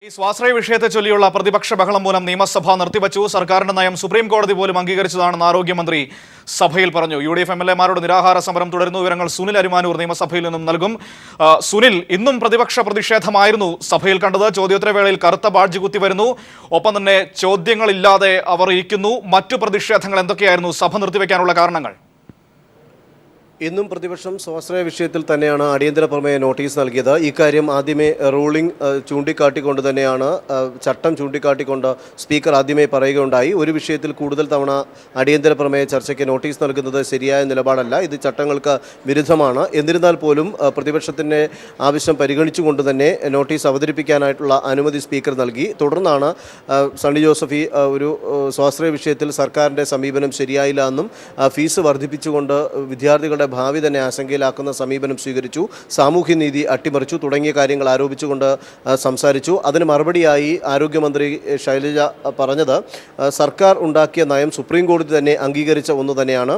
ഈ സ്വാശ്രയ വിഷയത്തെ ചൊല്ലിയുള്ള പ്രതിപക്ഷ ബഹളം മൂലം നിയമസഭ നിർത്തിവച്ചു. സർക്കാരിന്റെ നയം സുപ്രീം കോടതി പോലും അംഗീകരിച്ചതാണെന്ന് ആരോഗ്യമന്ത്രി സഭയിൽ പറഞ്ഞു. UDF MLA-മാരുടെ നിരാഹാര സമരം തുടരുന്നു. വിവരങ്ങൾ സുനിൽ അരിമാനൂർ നിയമസഭയിൽ നിന്നും നൽകും. സുനിൽ, ഇന്നും പ്രതിപക്ഷ പ്രതിഷേധമായിരുന്നു സഭയിൽ കണ്ടത്. ചോദ്യോത്തരവേളയിൽ കറുത്ത ബാഡ്ജ് കുത്തി വരുന്നു. ഒപ്പം തന്നെ ചോദ്യങ്ങളില്ലാതെ അവർ ഇരിക്കുന്നു. മറ്റു പ്രതിഷേധങ്ങൾ എന്തൊക്കെയായിരുന്നു? സഭ നിർത്തിവെക്കാനുള്ള കാരണങ്ങൾ? ഇന്നും പ്രതിപക്ഷം സ്വാശ്രയ വിഷയത്തിൽ തന്നെയാണ് അടിയന്തര പ്രമേയ നോട്ടീസ് നൽകിയത്. ഇക്കാര്യം ആദ്യമേ റൂളിംഗ് ചൂണ്ടിക്കാട്ടിക്കൊണ്ട് തന്നെയാണ്, ചട്ടം ചൂണ്ടിക്കാട്ടിക്കൊണ്ട് സ്പീക്കർ ആദ്യമേ പറയുകയുണ്ടായി. ഒരു വിഷയത്തിൽ കൂടുതൽ തവണ അടിയന്തര പ്രമേയ ചർച്ചയ്ക്ക് നോട്ടീസ് നൽകുന്നത് ശരിയായ നിലപാടല്ല, ഇത് ചട്ടങ്ങൾക്ക് വിരുദ്ധമാണ്. എന്നിരുന്നാൽ പോലും പ്രതിപക്ഷത്തിൻ്റെ ആവശ്യം പരിഗണിച്ചുകൊണ്ട് തന്നെ നോട്ടീസ് അവതരിപ്പിക്കാനായിട്ടുള്ള അനുമതി സ്പീക്കർ നൽകി. തുടർന്നാണ് സണ്ണി ജോസഫ് ഒരു സ്വാശ്രയ വിഷയത്തിൽ സർക്കാരിൻ്റെ സമീപനം ശരിയായില്ല എന്നും ഫീസ് വർദ്ധിപ്പിച്ചുകൊണ്ട് വിദ്യാർത്ഥികളുടെ ഭാവി തന്നെ ആശങ്കയിലാക്കുന്ന സമീപനം സ്വീകരിച്ചു, സാമൂഹ്യനീതി അട്ടിമറിച്ചു തുടങ്ങിയ കാര്യങ്ങൾ ആരോപിച്ചുകൊണ്ട് സംസാരിച്ചു. അതിന് മറുപടിയായി ആരോഗ്യമന്ത്രി ശൈലജ പറഞ്ഞത് സർക്കാർ ഉണ്ടാക്കിയ നയം സുപ്രീം കോടതി തന്നെ അംഗീകരിച്ച ഒന്ന് തന്നെയാണ്.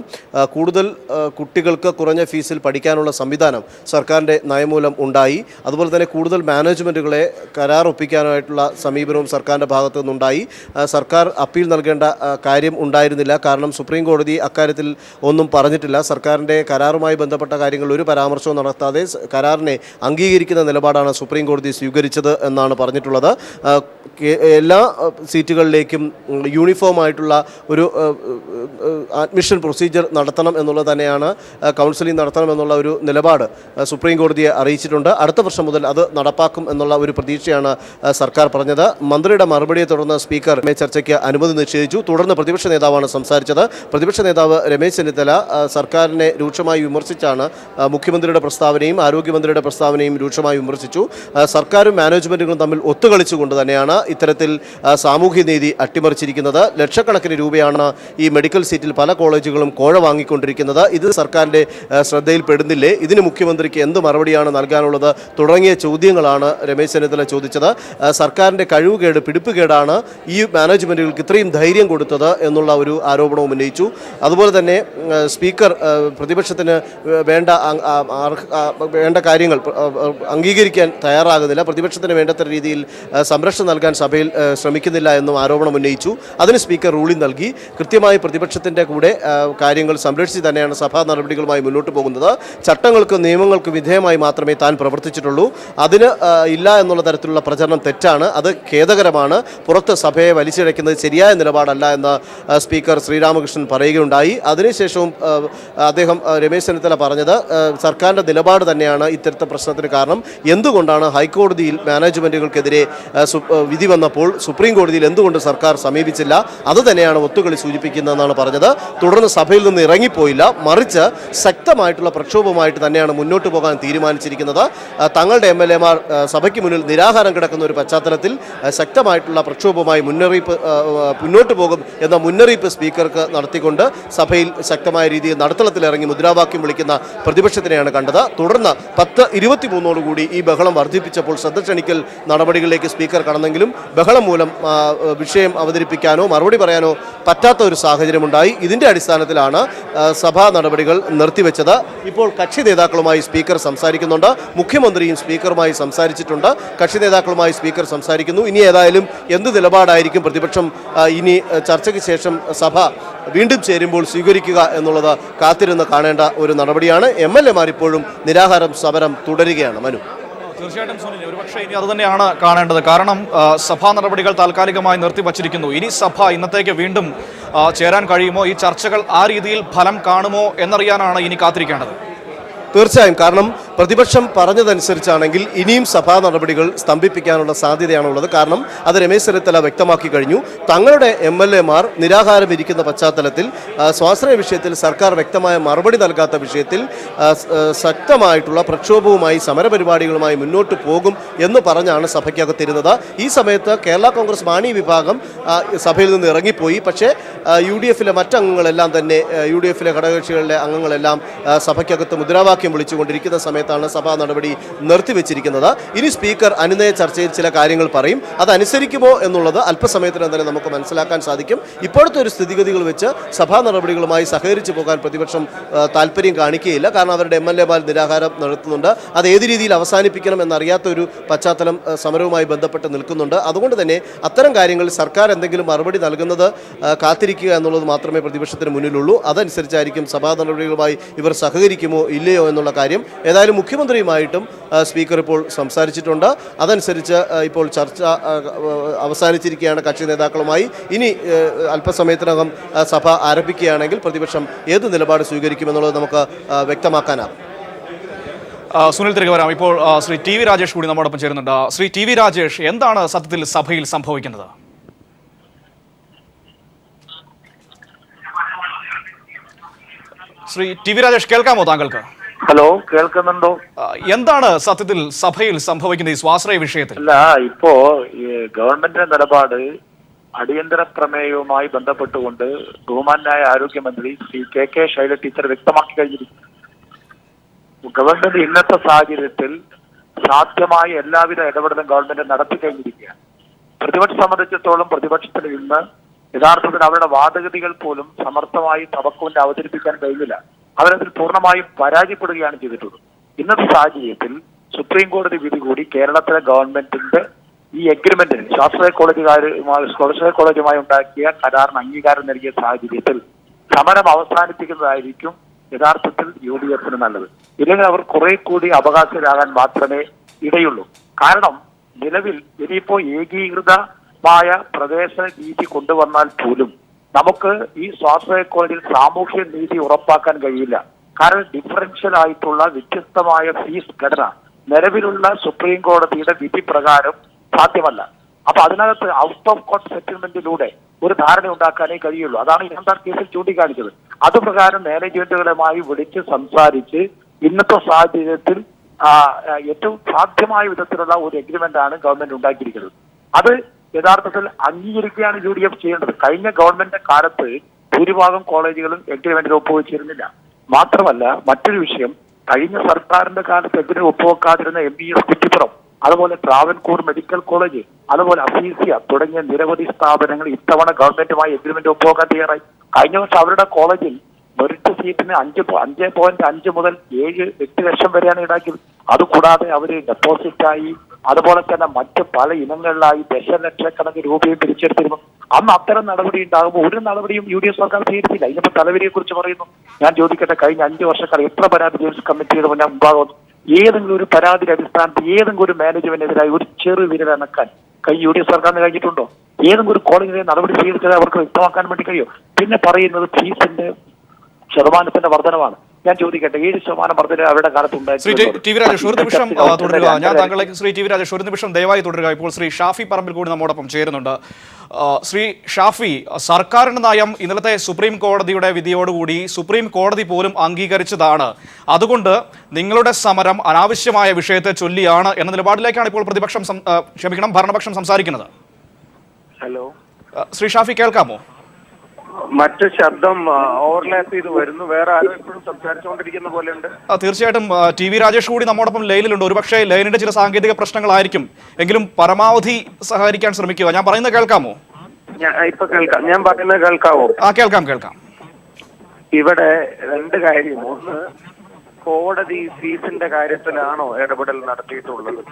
കൂടുതൽ കുട്ടികൾക്ക് കുറഞ്ഞ ഫീസിൽ പഠിക്കാനുള്ള സംവിധാനം സർക്കാരിൻ്റെ നയമൂലം ഉണ്ടായി. അതുപോലെ തന്നെ കൂടുതൽ മാനേജ്മെൻറ്റുകളെ കരാർ ഒപ്പിക്കാനായിട്ടുള്ള സമീപനവും സർക്കാരിൻ്റെ ഭാഗത്തു നിന്നുണ്ടായി. സർക്കാർ അപ്പീൽ നൽകേണ്ട കാര്യം ഉണ്ടായിരുന്നില്ല, കാരണം സുപ്രീം കോടതി അക്കാര്യത്തിൽ ഒന്നും പറഞ്ഞിട്ടില്ല. സർക്കാരിൻ്റെ കരാറുമായി ബന്ധപ്പെട്ട കാര്യങ്ങൾ ഒരു പരാമർശവും നടത്താതെ കരാറിനെ അംഗീകരിക്കുന്ന നിലപാടാണ് സുപ്രീം കോടതി സ്വീകരിച്ചത് എന്നാണ് പറഞ്ഞിട്ടുള്ളത്. എല്ലാ സീറ്റുകളിലേക്കും യൂണിഫോമായിട്ടുള്ള ഒരു അഡ്മിഷൻ പ്രൊസീജിയർ നടത്തണം എന്നുള്ളത് തന്നെയാണ്, കൗൺസിലിംഗ് നടത്തണം എന്നുള്ള ഒരു നിലപാട് സുപ്രീം കോടതിയെ അറിയിച്ചിട്ടുണ്ട്. അടുത്ത വർഷം മുതൽ അത് നടപ്പാക്കും എന്നുള്ള ഒരു പ്രതീക്ഷയാണ് സർക്കാർ പറഞ്ഞത്. മന്ത്രിയുടെ മറുപടിയെ തുടർന്ന് സ്പീക്കർ ചർച്ചയ്ക്ക് അനുമതി നിഷേധിച്ചു. തുടർന്ന് പ്രതിപക്ഷ നേതാവാണ് സംസാരിച്ചത്. പ്രതിപക്ഷ നേതാവ് രമേശ് ചെന്നിത്തല സർക്കാരിനെ രൂക്ഷമായി വിമർശിച്ചാണ് മുഖ്യമന്ത്രിയുടെ പ്രസ്താവനയും ആരോഗ്യമന്ത്രിയുടെ പ്രസ്താവനയും രൂക്ഷമായി വിമർശിച്ചു. സർക്കാരും മാനേജ്മെൻറ്റുകളും തമ്മിൽ ഒത്തുകളിച്ചുകൊണ്ട് തന്നെയാണ് ഇത്തരത്തിൽ സാമൂഹ്യനീതി അട്ടിമറിച്ചിരിക്കുന്നത്. ലക്ഷക്കണക്കിന് രൂപയാണ് ഈ മെഡിക്കൽ സീറ്റിൽ പല കോളേജുകളും കോഴ വാങ്ങിക്കൊണ്ടിരിക്കുന്നത്. ഇത് സർക്കാരിൻ്റെ ശ്രദ്ധയിൽപ്പെടുന്നില്ലേ? ഇതിന് മുഖ്യമന്ത്രിക്ക് എന്ത് മറുപടിയാണ് നൽകാനുള്ളത് തുടങ്ങിയ ചോദ്യങ്ങളാണ് രമേശ് ചെന്നിത്തല ചോദിച്ചത്. സർക്കാരിൻ്റെ കഴിവുകേട്, പിടിപ്പുകേടാണ് ഈ മാനേജ്മെൻറ്റുകൾക്ക് ഇത്രയും ധൈര്യം കൊടുത്തത് എന്നുള്ള ഒരു ആരോപണവും ഉന്നയിച്ചു. അതുപോലെ തന്നെ സ്പീക്കർ പ്രതിപക്ഷത്തിന് വേണ്ട കാര്യങ്ങൾ അംഗീകരിക്കാൻ തയ്യാറാകുന്നില്ല, പ്രതിപക്ഷത്തിന് വേണ്ടത്ര രീതിയിൽ സംരക്ഷണം നൽകാൻ സഭയിൽ ശ്രമിക്കുന്നില്ല എന്നും ആരോപണം ഉന്നയിച്ചു. അതിന് സ്പീക്കർ റൂളിംഗ് നൽകി. കൃത്യമായി പ്രതിപക്ഷത്തിൻ്റെ കൂടെ കാര്യങ്ങൾ സംരക്ഷിച്ച് തന്നെയാണ് സഭാ നടപടികളുമായി മുന്നോട്ട് പോകുന്നത്. ചട്ടങ്ങൾക്കും നിയമങ്ങൾക്കും വിധേയമായി മാത്രമേ താൻ പ്രവർത്തിച്ചിട്ടുള്ളൂ, അതിന് ഇല്ല എന്നുള്ള തരത്തിലുള്ള പ്രചരണം തെറ്റാണ്, അത് ഖേദകരമാണ്, പുറത്ത് സഭയെ വലിച്ചിഴയ്ക്കുന്നത് ശരിയായ നിലപാടല്ല എന്ന് സ്പീക്കർ ശ്രീരാമകൃഷ്ണൻ പറയുകയുണ്ടായി. അതിനുശേഷവും അദ്ദേഹം രമേശ് ചെന്നിത്തല പറഞ്ഞത് സർക്കാരിൻ്റെ നിലപാട് തന്നെയാണ് ഇത്തരത്തെ പ്രശ്നത്തിന് കാരണം. എന്തുകൊണ്ടാണ് ഹൈക്കോടതിയിൽ മാനേജ്മെൻറ്റുകൾക്കെതിരെ വിധി വന്നപ്പോൾ സുപ്രീം കോടതിയിൽ എന്തുകൊണ്ട് സർക്കാർ സമീപിച്ചില്ല? അത് തന്നെയാണ് ഒത്തുകളി സൂചിപ്പിക്കുന്നതെന്നാണ് പറഞ്ഞത്. തുടർന്ന് സഭയിൽ നിന്ന് ഇറങ്ങിപ്പോയില്ല, മറിച്ച് ശക്തമായിട്ടുള്ള പ്രക്ഷോഭമായിട്ട് തന്നെയാണ് മുന്നോട്ട് പോകാൻ തീരുമാനിച്ചിരിക്കുന്നത്. തങ്ങളുടെ MLA-മാർ സഭയ്ക്ക് മുന്നിൽ നിരാഹാരം കിടക്കുന്ന ഒരു പശ്ചാത്തലത്തിൽ ശക്തമായിട്ടുള്ള പ്രക്ഷോഭവുമായി മുന്നോട്ട് പോകും എന്ന മുന്നറിയിപ്പ് സ്പീക്കർക്ക് നടത്തിക്കൊണ്ട് സഭയിൽ ശക്തമായ രീതിയിൽ നടുത്തളത്തിലിറങ്ങി മുദ്രാവാക്യം വിളിക്കുന്ന പ്രതിപക്ഷത്തിനെയാണ് കണ്ടത്. തുടർന്ന് 10:23 ഈ ബഹളം വർദ്ധിപ്പിച്ചപ്പോൾ ശ്രദ്ധ ക്ഷണിക്കൽ നടപടികളിലേക്ക് സ്പീക്കർ കടന്നെങ്കിലും ബഹളം മൂലം വിഷയം അവതരിപ്പിക്കാനോ മറുപടി പറയാനോ പറ്റാത്ത ഒരു സാഹചര്യമുണ്ടായി. ഇതിൻ്റെ അടിസ്ഥാനത്തിലാണ് സഭാ നടപടികൾ നിർത്തിവെച്ചത്. ഇപ്പോൾ കക്ഷി നേതാക്കളുമായി സ്പീക്കർ സംസാരിക്കുന്നുണ്ട്. മുഖ്യമന്ത്രിയും സ്പീക്കറുമായി സംസാരിച്ചിട്ടുണ്ട്. കക്ഷി നേതാക്കളുമായി സ്പീക്കർ സംസാരിക്കുന്നു. ഇനി ഏതായാലും എന്ത് നിലപാടായിരിക്കും പ്രതിപക്ഷം ഇനി ചർച്ചയ്ക്ക് ശേഷം സഭ വീണ്ടും ചേരുമ്പോൾ സ്വീകരിക്കുക എന്നുള്ളത് കാത്തിരുന്ന് കാണേണ്ട ഒരു നടപടിയാണ്. MLA-മാർ ഇപ്പോഴും നിരാഹാരം സമരം തുടരുകയാണ്. മനു, തീർച്ചയായിട്ടും സുനിൽ, ഒരുപക്ഷെ ഇനി അതുതന്നെയാണ് കാണേണ്ടത്. കാരണം സഭാ നടപടികൾ താൽക്കാലികമായി നിർത്തിവച്ചിരിക്കുന്നു. ഇനി സഭ ഇന്നത്തേക്ക് വീണ്ടും ചേരാൻ കഴിയുമോ? ഈ ചർച്ചകൾ ആ രീതിയിൽ ഫലം കാണുമോ എന്നറിയാനാണ് ഇനി കാത്തിരിക്കേണ്ടത്. തീർച്ചയായും, കാരണം പ്രതിപക്ഷം പറഞ്ഞതനുസരിച്ചാണെങ്കിൽ ഇനിയും സഭാ നടപടികൾ സ്തംഭിപ്പിക്കാനുള്ള സാധ്യതയാണുള്ളത്. കാരണം അത് രമേശ് ചെന്നിത്തല വ്യക്തമാക്കി കഴിഞ്ഞു. തങ്ങളുടെ MLA-മാർ നിരാഹാരം ഇരിക്കുന്ന പശ്ചാത്തലത്തിൽ സ്വാശ്രയ വിഷയത്തിൽ സർക്കാർ വ്യക്തമായ മറുപടി നൽകാത്ത വിഷയത്തിൽ ശക്തമായിട്ടുള്ള പ്രക്ഷോഭവുമായി സമരപരിപാടികളുമായി മുന്നോട്ട് പോകും എന്ന് പറഞ്ഞാണ് സഭയ്ക്കകത്തിരുന്നത്. ഈ സമയത്ത് കേരള കോൺഗ്രസ് മാണി വിഭാഗം സഭയിൽ നിന്ന് ഇറങ്ങിപ്പോയി. പക്ഷേ UDF-ലെ മറ്റംഗങ്ങളെല്ലാം തന്നെ, UDF-ലെ ഘടകകക്ഷികളിലെ അംഗങ്ങളെല്ലാം സഭയ്ക്കകത്ത് മുദ്രാവാക്യം വിളിച്ചുകൊണ്ടിരിക്കുന്ന സമയത്ത് സമയത്താണ് സഭാ നടപടി നിർത്തിവെച്ചിരിക്കുന്നത്. ഇനി സ്പീക്കർ അനുനയ ചർച്ചയിൽ ചില കാര്യങ്ങൾ പറയും. അതനുസരിക്കുമോ എന്നുള്ളത് അല്പസമയത്തിനകം തന്നെ നമുക്ക് മനസ്സിലാക്കാൻ സാധിക്കും. ഇപ്പോഴത്തെ ഒരു സ്ഥിതിഗതികൾ വെച്ച് സഭാ നടപടികളുമായി സഹകരിച്ചു പോകാൻ പ്രതിപക്ഷം താല്പര്യം കാണിക്കുകയില്ല. കാരണം അവരുടെ MLA-മാർ നിരാഹാരം നടത്തുന്നുണ്ട്. അത് ഏത് രീതിയിൽ അവസാനിപ്പിക്കണം എന്നറിയാത്ത ഒരു പശ്ചാത്തലം സമരവുമായി ബന്ധപ്പെട്ട് നിൽക്കുന്നുണ്ട്. അതുകൊണ്ട് തന്നെ അത്തരം കാര്യങ്ങളിൽ സർക്കാർ എന്തെങ്കിലും മറുപടി നൽകുന്നത് കാത്തിരിക്കുക എന്നുള്ളത് മാത്രമേ പ്രതിപക്ഷത്തിന് മുന്നിലുള്ളൂ. അതനുസരിച്ചായിരിക്കും സഭാ നടപടികളുമായി ഇവർ സഹകരിക്കുമോ ഇല്ലയോ എന്നുള്ള കാര്യം. ഏതായാലും മുഖ്യമന്ത്രിയുമായിട്ടും സ്പീക്കർ ഇപ്പോൾ സംസാരിച്ചിട്ടുണ്ട്. അതനുസരിച്ച് ഇപ്പോൾ ചർച്ച അവസാനിച്ചിരിക്കുകയാണ് കക്ഷി നേതാക്കളുമായി. ഇനി അല്പസമയത്തിനകം സഭ ആരംഭിക്കുകയാണെങ്കിൽ പ്രതിപക്ഷം ഏത് നിലപാട് സ്വീകരിക്കുമെന്നുള്ളത് നമുക്ക് വ്യക്തമാക്കാനാകും. സുനിൽ, തിരികെ വരാം. ഇപ്പോൾ ശ്രീ ടി വി രാജേഷ് കൂടി നമ്മോടൊപ്പം ചേരുന്നുണ്ട്. ശ്രീ ടി വി രാജേഷ്, എന്താണ് സത്യത്തിൽ സഭയിൽ സംഭവിക്കുന്നത്? ശ്രീ ടി വി രാജേഷ്, കേൾക്കാമോ താങ്കൾക്ക്? ഹലോ, കേൾക്കുന്നുണ്ടോ? എന്താണ് സത്യത്തിൽ സഭയിൽ സംഭവിക്കുന്നത് ഈ സ്വാശ്രയ വിഷയത്തിൽ? അല്ല, ഇപ്പോ ഗവൺമെന്റിന്റെ നിലപാട് അടിയന്തര പ്രമേയവുമായി ബന്ധപ്പെട്ടുകൊണ്ട് ബഹുമാനായ ആരോഗ്യമന്ത്രി ശ്രീ കെ ശൈല ടീച്ചർ വ്യക്തമാക്കി കഴിഞ്ഞിരിക്കുന്നു. ഗവൺമെന്റ് ഇന്നത്തെ സാഹചര്യത്തിൽ സാധ്യമായ എല്ലാവിധ ഇടപെടലും ഗവൺമെന്റ് നടത്തി കഴിഞ്ഞിരിക്കുകയാണ്. പ്രതിപക്ഷം സംബന്ധിച്ചിടത്തോളം പ്രതിപക്ഷത്തിന് ഇന്ന് യഥാർത്ഥത്തിൽ അവരുടെ വാദഗതികൾ പോലും സമർത്ഥമായി തവക്കുവിന്റെ അവതരിപ്പിക്കാൻ കഴിയില്ല. അവരതിൽ പൂർണ്ണമായും പരാജയപ്പെടുകയാണ് ചെയ്തിട്ടുള്ളത്. ഇന്നത്തെ സാഹചര്യത്തിൽ സുപ്രീം കോടതി വിധി കൂടി കേരളത്തിലെ ഗവൺമെന്റിന്റെ ഈ എഗ്രിമെന്റിന് സ്വാശ്രയ കോളേജുമായി ഉണ്ടാക്കിയ കരാറിന് അംഗീകാരം നൽകിയ സാഹചര്യത്തിൽ സമരം അവസാനിപ്പിക്കുന്നതായിരിക്കും യഥാർത്ഥത്തിൽ UDF-ന് നല്ലത്. ഇല്ലെങ്കിൽ അവർ കുറെ കൂടി അവകാശരാകാൻ മാത്രമേ ഇടയുള്ളൂ. കാരണം നിലവിൽ ഇനിയിപ്പോ ഏകീകൃതമായ പ്രവേശന രീതി കൊണ്ടുവന്നാൽ പോലും നമുക്ക് ഈ സ്വാശ്രയ കോളേജിൽ സാമൂഹ്യ നീതി ഉറപ്പാക്കാൻ കഴിയില്ല. കാരണം ഡിഫറൻഷ്യൽ ആയിട്ടുള്ള വ്യത്യസ്തമായ ഫീസ് ഘടന നിലവിലുള്ള സുപ്രീം കോടതിയുടെ വിധി പ്രകാരം സാധ്യമല്ല. അപ്പൊ അതിനകത്ത് ഔട്ട് ഓഫ് കോർട്ട് സെറ്റിൽമെന്റിലൂടെ ഒരു ധാരണ ഉണ്ടാക്കാനേ കഴിയുള്ളൂ. അതാണ് ഇരണ്ടാം കേസിൽ ചൂണ്ടിക്കാണിച്ചത്. അതുപ്രകാരം മാനേജ്മെന്റുകളുമായി വിളിച്ച് സംസാരിച്ച് ഇന്നത്തെ സാഹചര്യത്തിൽ ഏറ്റവും സാധ്യമായ വിധത്തിലുള്ള ഒരു എഗ്രിമെന്റ് ആണ് ഗവൺമെന്റ് ഉണ്ടാക്കിയിരിക്കുന്നത്. അത് യഥാർത്ഥത്തിൽ അംഗീകരിക്കുകയാണ് UDF ചെയ്യേണ്ടത്. കഴിഞ്ഞ ഗവൺമെന്റിന്റെ കാലത്ത് ഭൂരിഭാഗം കോളേജുകളും എഗ്രിമെന്റിൽ ഒപ്പുവെച്ചിരുന്നില്ല. മാത്രമല്ല മറ്റൊരു വിഷയം, കഴിഞ്ഞ സർക്കാരിന്റെ കാലത്ത് എഗ്രിമെന്റ് ഒപ്പുവെക്കാതിരുന്ന MBS കുറ്റിപ്പുറം, അതുപോലെ ട്രാവൻകൂർ മെഡിക്കൽ കോളേജ്, അതുപോലെ അഫീസിയ തുടങ്ങിയ നിരവധി സ്ഥാപനങ്ങൾ ഇത്തവണ ഗവൺമെന്റുമായി എഗ്രിമെന്റ് ഒപ്പുവെക്കാൻ തയ്യാറായി. കഴിഞ്ഞ വർഷം അവരുടെ കോളേജിൽ മെറിറ്റ് സീറ്റിന് 5.5 മുതൽ 7-8 ലക്ഷം വരെയാണ് ഈടാക്കിയത്. അതുകൂടാതെ അവര് ഡെപ്പോസിറ്റായി അതുപോലെ തന്നെ മറ്റ് പല ഇനങ്ങളിലായി ദശലക്ഷക്കണക്കിന് രൂപയും പിരിച്ചെടുത്തിരുന്നു. അന്ന് അത്തരം നടപടി ഉണ്ടാകുമ്പോൾ ഒരു നടപടിയും UDF സർക്കാർ സ്വീകരിച്ചില്ല. ഇതിപ്പോ തലവരിയെ കുറിച്ച് പറയുന്നു. ഞാൻ ചോദിക്കട്ടെ, കഴിഞ്ഞ 5 വർഷക്കാലം എത്ര പരാതി ജെയിംസ് കമ്മിറ്റിയുടെ മുന്നേ മുമ്പാകുന്നു? ഏതെങ്കിലും ഒരു പരാതിയുടെ അടിസ്ഥാനത്തിൽ ഏതെങ്കിലും ഒരു മാനേജ്മെന്റിനെതിരായി ഒരു ചെറു വിരലണക്കാൻ UDF സർക്കാരിന് കഴിഞ്ഞിട്ടുണ്ടോ? ഏതെങ്കിലും ഒരു കോളേജിലെ നടപടി സ്വീകരിച്ചത് അവർക്ക് വ്യക്തമാക്കാൻ വേണ്ടി കഴിയോ? പിന്നെ പറയുന്നത് ഫീസിന്റെ ശതമാനത്തിന്റെ വർധനമാണ്. ഞാൻ ചോദിക്കട്ടെ, 7% വർധന അവരുടെ കാലത്തുണ്ടായിരുന്നു. ശ്രീ ടി വി രാജേഷ്, ഒരു നിമിഷം തുടരുക. ഞാൻ താങ്കളെ ശ്രീ ടി വി രാജേഷ് ഒരു നിമിഷം ദയവായി തുടരുക. ഇപ്പോൾ ശ്രീ ഷാഫി പറമ്പിൽ കൂടി നമ്മോടൊപ്പം ചേരുന്നുണ്ട്. ശ്രീ ഷാഫി, സർക്കാരിന്റെ നയം ഇന്നലത്തെ സുപ്രീം കോടതിയുടെ വിധിയോടുകൂടി സുപ്രീം കോടതി പോലും അംഗീകരിച്ചതാണ്. അതുകൊണ്ട് നിങ്ങളുടെ സമരം അനാവശ്യമായ വിഷയത്തെ ചൊല്ലിയാണ് എന്ന നിലപാടിലേക്കാണ് ഇപ്പോൾ ഭരണപക്ഷം സംസാരിക്കുന്നത്. ഹലോ ശ്രീ ഷാഫി, കേൾക്കാമോ? മറ്റു ശബ്ദം ഓവർലാപ്പ് ചെയ്ത് വരുന്നു. വേറെ ആരും ഇപ്പോഴും സംസാരിച്ചുകൊണ്ടിരിക്കുന്ന പോലെയുണ്ട്. തീർച്ചയായിട്ടും ടി വി രാജേഷ് കൂടി നമ്മോടൊപ്പം ലൈനിലുണ്ട്. ഒരുപക്ഷെ ലൈനിന്റെ ചില സാങ്കേതിക പ്രശ്നങ്ങളായിരിക്കും. എങ്കിലും പരമാവധി സഹകരിക്കാൻ ശ്രമിക്കുക. ഞാൻ പറയുന്നത് കേൾക്കാമോ? ഇപ്പൊ കേൾക്കാം. ഞാൻ പറയുന്നത് കേൾക്കാവോ? കേൾക്കാം. ഇവിടെ രണ്ട് കാര്യം. ഒന്ന്, കോടതി ഫീസിന്റെ കാര്യത്തിലാണോ ഇടപെടൽ നടത്തിയിട്ടുള്ളത്?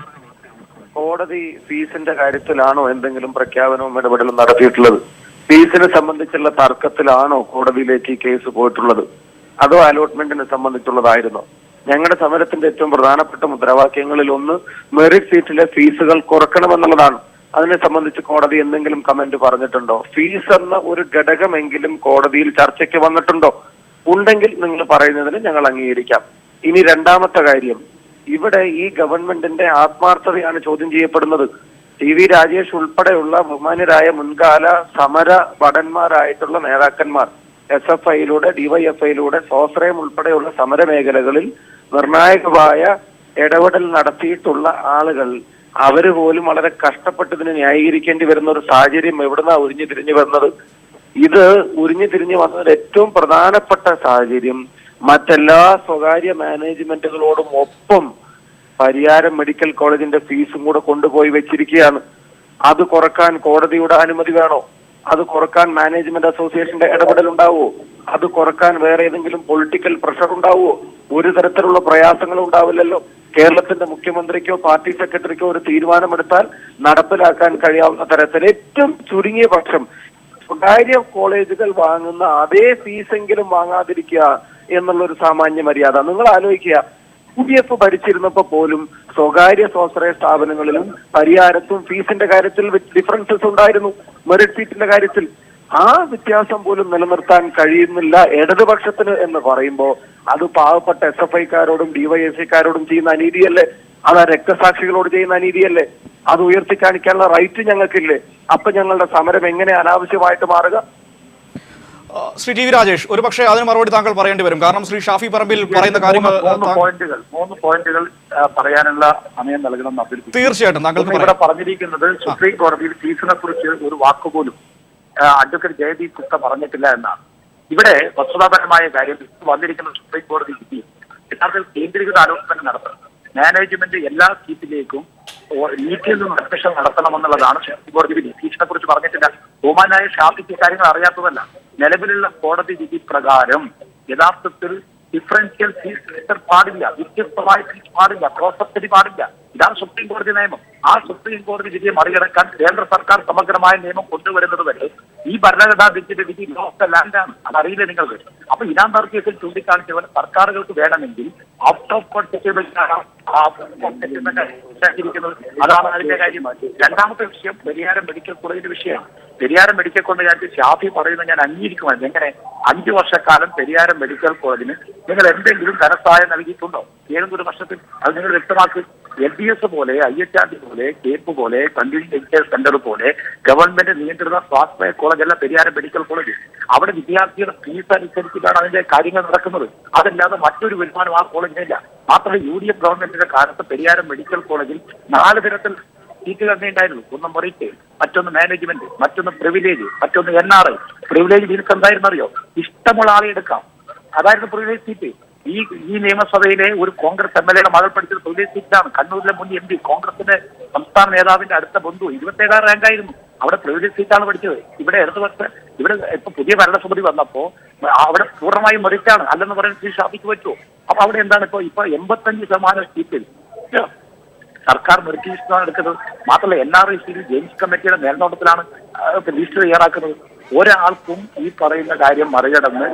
കോടതി ഫീസിന്റെ കാര്യത്തിലാണോ എന്തെങ്കിലും പ്രഖ്യാപനവും ഇടപെടലും നടത്തിയിട്ടുള്ളത്? ഫീസിനെ സംബന്ധിച്ചുള്ള തർക്കത്തിലാണോ കോടതിയിലേക്ക് ഈ കേസ് പോയിട്ടുള്ളത്? അതോ അലോട്ട്മെന്റിനെ സംബന്ധിച്ചുള്ളതായിരുന്നോ? ഞങ്ങളുടെ സമരത്തിന്റെ ഏറ്റവും പ്രധാനപ്പെട്ട മുദ്രാവാക്യങ്ങളിൽ ഒന്ന് മെറിറ്റ് സീറ്റിലെ ഫീസുകൾ കുറക്കണമെന്നുള്ളതാണ്. അതിനെ സംബന്ധിച്ച് കോടതി എന്തെങ്കിലും കമന്റ് പറഞ്ഞിട്ടുണ്ടോ? ഫീസ് എന്ന ഒരു ഘടകമെങ്കിലും കോടതിയിൽ ചർച്ചയ്ക്ക് വന്നിട്ടുണ്ടോ? ഉണ്ടെങ്കിൽ നിങ്ങൾ പറയുന്നതിന് ഞങ്ങൾ അംഗീകരിക്കാം. ഇനി രണ്ടാമത്തെ കാര്യം, ഇവിടെ ഈ ഗവൺമെന്റിന്റെ ആത്മാർത്ഥതയാണ് ചോദ്യം ചെയ്യപ്പെടുന്നത്. ടി വി രാജേഷ് ഉൾപ്പെടെയുള്ള ബഹുമാന്യരായ മുൻകാല സമര ഭടന്മാരായിട്ടുള്ള നേതാക്കന്മാർ SFIയിലൂടെ DYFIയിലൂടെ സ്വാശ്രയം ഉൾപ്പെടെയുള്ള സമര മേഖലകളിൽ നിർണായകമായ ഇടപെടൽ നടത്തിയിട്ടുള്ള ആളുകൾ, അവര് പോലും വളരെ കഷ്ടപ്പെട്ടതിന് ന്യായീകരിക്കേണ്ടി വരുന്ന ഒരു സാഹചര്യം എവിടുന്നാ ഉരിഞ്ഞു തിരിഞ്ഞു വന്നത്? ഇത് ഉരിഞ്ഞു തിരിഞ്ഞു വന്നതിൽ ഏറ്റവും പ്രധാനപ്പെട്ട സാഹചര്യം മറ്റെല്ലാ സ്വകാര്യ മാനേജ്മെന്റുകളോടും ഒപ്പം പരിയാരം മെഡിക്കൽ കോളേജിന്റെ ഫീസും കൂടെ കൊണ്ടുപോയി വെച്ചിരിക്കുകയാണ്. അത് കുറക്കാൻ കോടതിയുടെ അനുമതി വേണോ? അത് കുറക്കാൻ മാനേജ്മെന്റ് അസോസിയേഷന്റെ ഇടപെടൽ ഉണ്ടാവുമോ? അത് കുറക്കാൻ വേറെ ഏതെങ്കിലും പൊളിറ്റിക്കൽ പ്രഷർ ഉണ്ടാവുമോ? ഒരു തരത്തിലുള്ള പ്രയാസങ്ങളും ഉണ്ടാവില്ലല്ലോ. കേരളത്തിന്റെ മുഖ്യമന്ത്രിക്കോ പാർട്ടി സെക്രട്ടറിക്കോ ഒരു തീരുമാനമെടുത്താൽ നടപ്പിലാക്കാൻ കഴിയാവുന്ന തരത്തിൽ ഏറ്റവും ചുരുങ്ങിയ പക്ഷം സ്വകാര്യ കോളേജുകൾ വാങ്ങുന്ന അതേ ഫീസെങ്കിലും വാങ്ങാതിരിക്കുക എന്നുള്ളൊരു സാമാന്യ മര്യാദ. നിങ്ങൾ ആലോചിക്കുക, UDF ഭരിച്ചിരുന്നപ്പോ പോലും സ്വകാര്യ സ്വാശ്രയ സ്ഥാപനങ്ങളിലും പരിയാരത്തും ഫീസിന്റെ കാര്യത്തിൽ ഡിഫറൻസസ് ഉണ്ടായിരുന്നു. മെറിറ്റ് സീറ്റിന്റെ കാര്യത്തിൽ ആ വ്യത്യാസം പോലും നിലനിർത്താൻ കഴിയുന്നില്ല ഇടതുപക്ഷത്തിന് എന്ന് പറയുമ്പോൾ അത് പാവപ്പെട്ട SFIക്കാരോടും DYSIക്കാരോടും ചെയ്യുന്ന അനീതിയല്ലേ? അത് രക്തസാക്ഷികളോട് ചെയ്യുന്ന അനീതിയല്ലേ? അത് ഉയർത്തി കാണിക്കാനുള്ള റൈറ്റ് ഞങ്ങൾക്കില്ലേ? അപ്പൊ ഞങ്ങളുടെ സമരം എങ്ങനെ അനാവശ്യമായിട്ട് മാറുക? ശ്രീ ടി വി രാജേഷ്, ഒരുപക്ഷെ അതിന് മറുപടി താങ്കൾ പറയേണ്ടി വരും. കാരണം ശ്രീ ഷാഫി പറമ്പിൽ പറയുന്ന കാര്യങ്ങൾ മൂന്ന് പോയിന്റുകൾ പറയാനുള്ള സമയം നൽകണം. തീർച്ചയായിട്ടും താങ്കൾക്ക് ഇവിടെ പറഞ്ഞിരിക്കുന്നത് സുപ്രീം കോടതിയിൽ ഫീസിനെ കുറിച്ച് ഒരു വാക്കുപോലും അഡ്വക്കേറ്റ് ജയദീപ് ഗുപ്ത പറഞ്ഞിട്ടില്ല എന്നാണ്. ഇവിടെ വസ്തുതാപരമായ കാര്യം വന്നിരിക്കുന്ന സുപ്രീം കോടതി വിധി യഥാർത്ഥത്തിൽ കേന്ദ്രീകൃത ആലോചന നടത്തുന്നത്. മാനേജ്മെന്റ് എല്ലാ സീറ്റിലേക്കും നീറ്റിൽ നിന്നും അഡ്മിഷൻ നടത്തണമെന്നുള്ളതാണ് സുപ്രീം കോടതി വിധി. ഫീസിനെ കുറിച്ച് പറഞ്ഞിട്ടില്ല. ബഹുമാനായ ഷാഫിക്ക് കാര്യങ്ങൾ അറിയാത്തതല്ല. നിലവിലുള്ള കോടതി വിധി പ്രകാരം യഥാർത്ഥത്തിൽ ഡിഫറൻഷ്യൽ ഫീസ് പാടില്ല, വ്യത്യസ്തമായ ഫീസ് പാടില്ല, ക്രോസ് പാടില്ല. ഇതാണ് സുപ്രീം കോടതി നിയമം. ആ സുപ്രീം കോടതി വിധിയെ മറികടക്കാൻ കേന്ദ്ര സർക്കാർ സമഗ്രമായ നിയമം കൊണ്ടുവരുന്നത് വരെ ഈ ഭരണഘടനാ ബെഞ്ചിന്റെ വിധി ലോ ഓഫ് ദ ലാൻഡാണ്. അതറിയില്ല നിങ്ങൾക്ക്. അപ്പൊ ഇനാംദാർ കേസിൽ ചൂണ്ടിക്കാണിച്ച പോലെ സർക്കാരുകൾക്ക് വേണമെങ്കിൽ ഔട്ട് ഓഫ് കോർട്ട് ിരിക്കുന്നത് അതാണ് അതിന്റെ കാര്യം. രണ്ടാമത്തെ വിഷയം പെരിയാരം മെഡിക്കൽ കോളേജിന്റെ വിഷയമാണ്. പെരിയാരം മെഡിക്കൽ കോളേജ് ഷാഫി പറയുന്നത് ഞാൻ അംഗീകരിക്കുമായിരുന്നു. എങ്ങനെ 5 വർഷക്കാലം പെരിയാരം മെഡിക്കൽ കോളേജിന് നിങ്ങൾ എന്തെങ്കിലും ധനസഹായം നൽകിയിട്ടുണ്ടോ? ഏതെങ്കിലും വർഷത്തിൽ അത് നിങ്ങൾ വ്യക്തമാക്കി. LBS പോലെ, IHRD പോലെ, കേപ്പ് പോലെ, കണ്ടിന്യൂസ് എഡ്യൂക്കേഷൻ സെന്റർ പോലെ ഗവൺമെന്റ് നിയന്ത്രിത സ്വാശ്രയ കോളേജ് അല്ല പെരിയാരം മെഡിക്കൽ കോളേജ്. അവിടെ വിദ്യാർത്ഥിയുടെ ഫീസ് അനുസരിച്ചിട്ടാണ് അതിന്റെ കാര്യങ്ങൾ നടക്കുന്നത്. അതല്ലാതെ മറ്റൊരു വരുമാനം ആ കോളേജിനില്ല. മാത്രമല്ല UDF ഗവൺമെന്റിന്റെ കാലത്ത് പെരിയാരം മെഡിക്കൽ കോളേജിൽ 4 തരത്തിൽ സീറ്റുകൾ തന്നെ ഉണ്ടായിരുന്നു. ഒന്ന് മെറിറ്റ്, മറ്റൊന്ന് മാനേജ്മെന്റ്, മറ്റൊന്ന് പ്രിവിലേജ്, മറ്റൊന്ന് NRI. പ്രിവിലേജ് നിങ്ങൾക്ക് എന്തായിരുന്നറിയോ? ഇഷ്ടമുള്ള ആളെ എടുക്കാം. അതായിരുന്നു പ്രിവിലേജ് സീറ്റ്. ഈ നിയമസഭയിലെ ഒരു കോൺഗ്രസ് MLAയുടെ മകൾ പഠിച്ചത് പ്രിവിലേജ് സീറ്റാണ്. കണ്ണൂരിലെ മുൻ MP കോൺഗ്രസിന്റെ സംസ്ഥാന നേതാവിന്റെ അടുത്ത ബന്ധു 27 റാങ്കായിരുന്നു. അവിടെ പ്രിവിലേജ് സീറ്റാണ് പഠിച്ചത്. ഇവിടെ ഇവിടെ ഇപ്പൊ പുതിയ ഭരണസമിതി വന്നപ്പോ അവിടെ പൂർണ്ണമായും മെറിറ്റാണ്. അല്ലെന്ന് പറയുന്നത് ശ്രീ ഷാഫിക്ക് പറ്റുമോ? അപ്പൊ അവിടെ എന്താണ് ഇപ്പൊ 85% സീറ്റിൽ സർക്കാർ മെറിറ്റ് ലിസ്റ്റാണ് എടുക്കുന്നത്. മാത്രമല്ല NRI ജെയിംസ് കമ്മിറ്റിയുടെ മേൽനോട്ടത്തിലാണ് ലിസ്റ്റ് തയ്യാറാക്കുന്നത്. ഒരാൾക്കും ഈ പറയുന്ന കാര്യം മറികടന്ന്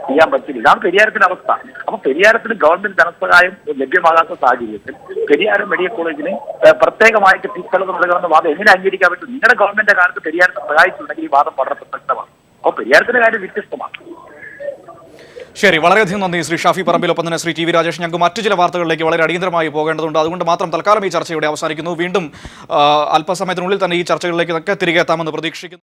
ചെയ്യാൻ പറ്റില്ല. ഇതാണ് പെരിയാരത്തിന്റെ അവസ്ഥ. അപ്പൊ പെരിയാരത്തിന് ഗവൺമെന്റ് ധനസഹായം ലഭ്യമാകാത്ത സാഹചര്യത്തിൽ പെരിയാരം മെഡിക്കൽ കോളേജിന് പ്രത്യേകമായിട്ട് ഫീസ് നൽകണമെന്ന വാദം എങ്ങനെ അംഗീകരിക്കാൻ പറ്റും? നിങ്ങളുടെ ഗവൺമെന്റിന്റെ കാലത്ത് പെരിയാരത്തെ സഹായിച്ചിട്ടുണ്ടെങ്കിൽ ഈ വാദം വളരെ പ്രസക്തമാണ്. അപ്പൊ പെരിയാരത്തിന്റെ കാര്യം വ്യത്യസ്തമാണ്. ശരി, വളരെയധികം നന്ദി ശ്രീ ഷാഫി പറമ്പിലൊപ്പം തന്നെ ശ്രീ ടി വി രാജേഷ്. ഞങ്ങൾക്ക് മറ്റു ചില വാർത്തകളിലേക്ക് വളരെ അടിയന്തരമായി പോകേണ്ടതുണ്ട്. അതുകൊണ്ട് മാത്രം തൽക്കാലം ഈ ചർച്ച ഇവിടെ അവസാനിക്കുന്നു. വീണ്ടും അല്പസമയത്തിനുള്ളിൽ തന്നെ ഈ ചർച്ചകളിലേക്ക് തിരികെ എത്താമെന്ന് പ്രതീക്ഷിക്കുന്നു.